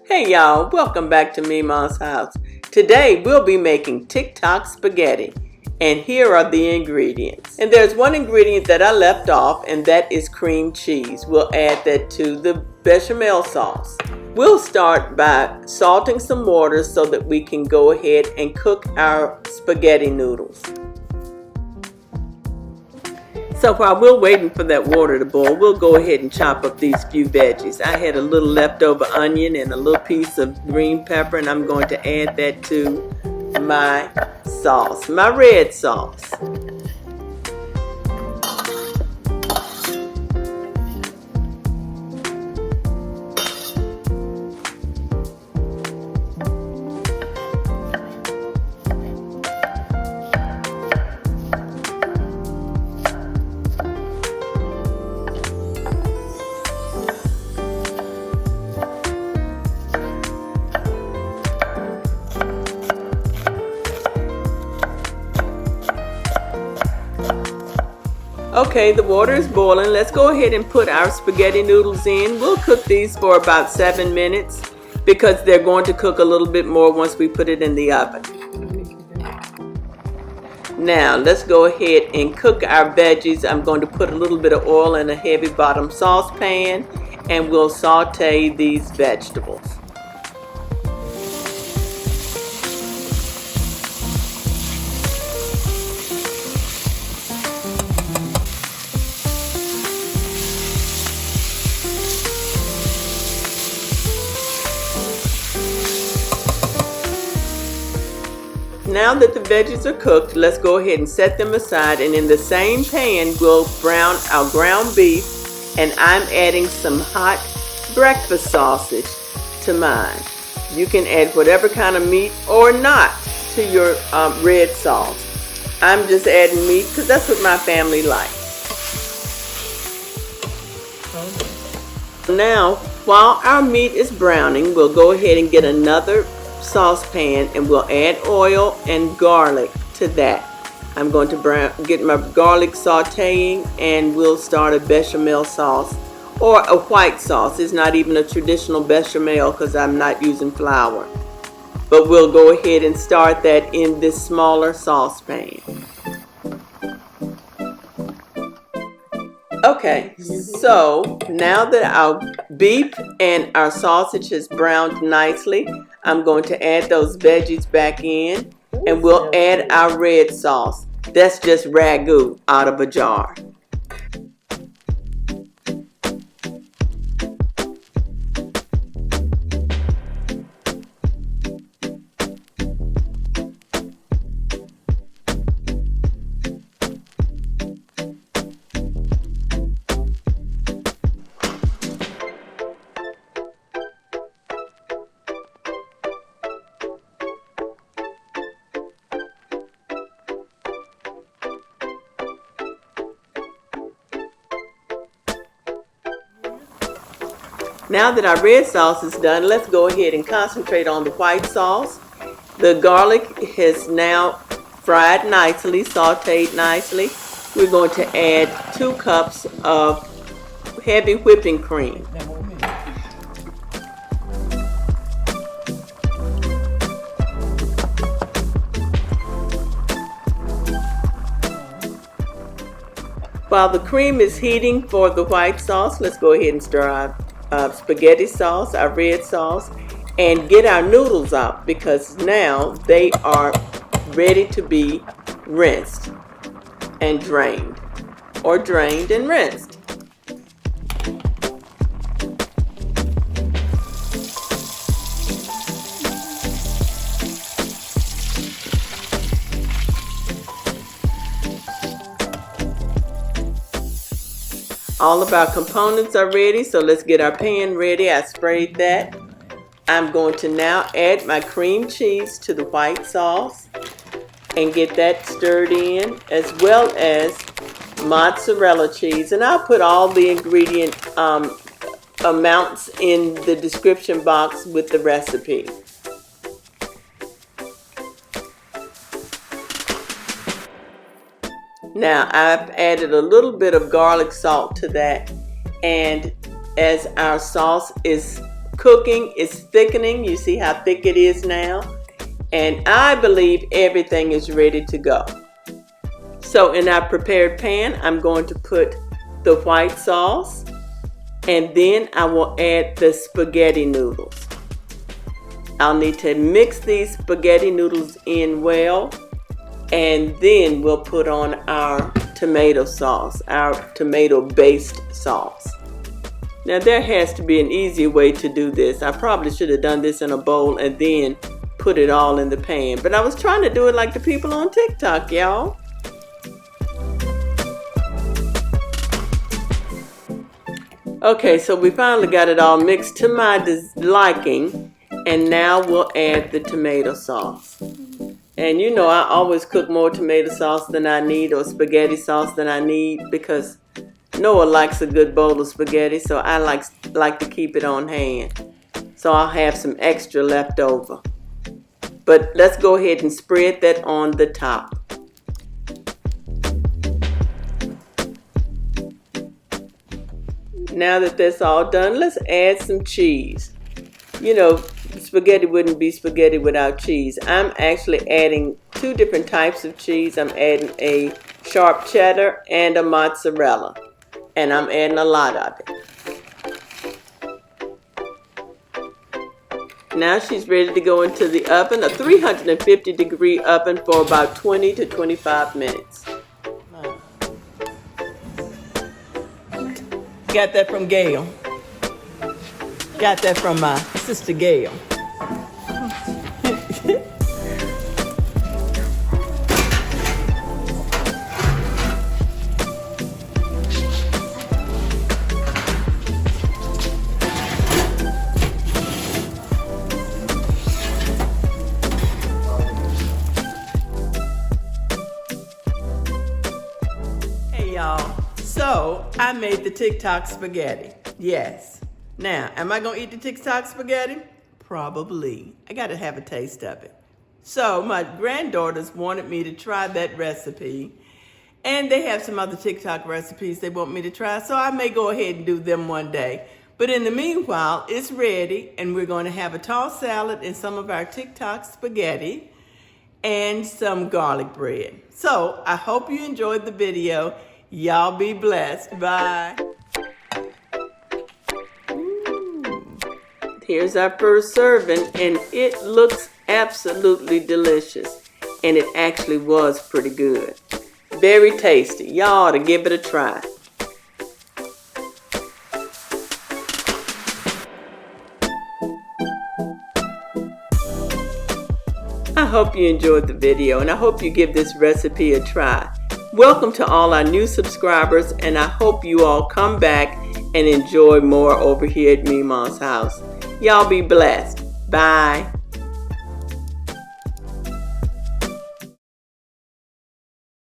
Hey y'all, welcome back to Mima's house. Today we'll be making TikTok spaghetti. And here are the ingredients. And there's one ingredient that I left off, and that is cream cheese. We'll add that to the bechamel sauce. We'll start by salting some water so that we can go ahead and cook our spaghetti noodles. So while we're waiting for that water to boil, we'll go ahead and chop up these few veggies. I had a little leftover onion and a little piece of green pepper, and I'm going to add that to my sauce, my red sauce. Okay, the water is boiling. Let's go ahead and put our spaghetti noodles in. We'll cook these for about 7 minutes because they're going to cook a little bit more once we put it in the oven. Now, let's go ahead and cook our veggies. I'm going to put a little bit of oil in a heavy bottom saucepan, and we'll saute these vegetables. Now that the veggies are cooked, let's go ahead and set them aside, and in the same pan we'll brown our ground beef, and I'm adding some hot breakfast sausage to mine. You can add whatever kind of meat or not to your red sauce. I'm just adding meat because that's what my family likes. Now, while our meat is browning, we'll go ahead and get another saucepan, and we'll add oil and garlic to that. I'm going to get my garlic sauteing, and we'll start a bechamel sauce or a white sauce. It's not even a traditional bechamel because I'm not using flour, but we'll go ahead and start that in this smaller saucepan. Okay, so now that our beef and our sausage has browned nicely, I'm going to add those veggies back in, and we'll add our red sauce. That's just ragu out of a jar. Now that our red sauce is done, let's go ahead and concentrate on the white sauce. The garlic has now fried nicely, sauteed nicely. We're going to add 2 cups of heavy whipping cream. While the cream is heating for the white sauce, let's go ahead and stir our spaghetti sauce, our red sauce, and get our noodles out because now they are ready to be rinsed and drained, or drained and rinsed. All of our components are ready, so let's get our pan ready. I sprayed that. I'm going to now add my cream cheese to the white sauce and get that stirred in, as well as mozzarella cheese. And I'll put all the ingredient amounts in the description box with the recipe. Now I've added a little bit of garlic salt to that, and as our sauce is cooking. It's thickening. You see how thick it is now? And I believe everything is ready to go. So in our prepared pan, I'm going to put the white sauce, and then I will add the spaghetti noodles. I'll need to mix these spaghetti noodles in well, and then we'll put on our tomato sauce, our tomato-based sauce. Now there has to be an easier way to do this. I probably should have done this in a bowl and then put it all in the pan, but I was trying to do it like the people on TikTok, y'all. Okay, so we finally got it all mixed to my liking, and now we'll add the tomato sauce. And you know I always cook more tomato sauce than I need, or spaghetti sauce than I need, because Noah likes a good bowl of spaghetti, so I like to keep it on hand. So I'll have some extra left over. But let's go ahead and spread that on the top. Now that that's all done, let's add some cheese. You know, spaghetti wouldn't be spaghetti without cheese. I'm actually adding 2 different types of cheese. I'm adding a sharp cheddar and a mozzarella. And I'm adding a lot of it. Now she's ready to go into the oven, a 350-degree oven, for about 20 to 25 minutes. Got that from Gail. Got that from my sister Gail. Hey y'all, so I made the TikTok spaghetti. Yes. Now, am I gonna eat the TikTok spaghetti? Probably. I gotta have a taste of it. So my granddaughters wanted me to try that recipe, and they have some other TikTok recipes they want me to try, so I may go ahead and do them one day. But in the meanwhile, it's ready, and we're gonna have a tossed salad and some of our TikTok spaghetti and some garlic bread. So I hope you enjoyed the video. Y'all be blessed. Bye. Here's our first serving, and it looks absolutely delicious. And it actually was pretty good. Very tasty. Y'all ought to give it a try. I hope you enjoyed the video, and I hope you give this recipe a try. Welcome to all our new subscribers, and I hope you all come back and enjoy more over here at Mima's house. Y'all be blessed. Bye.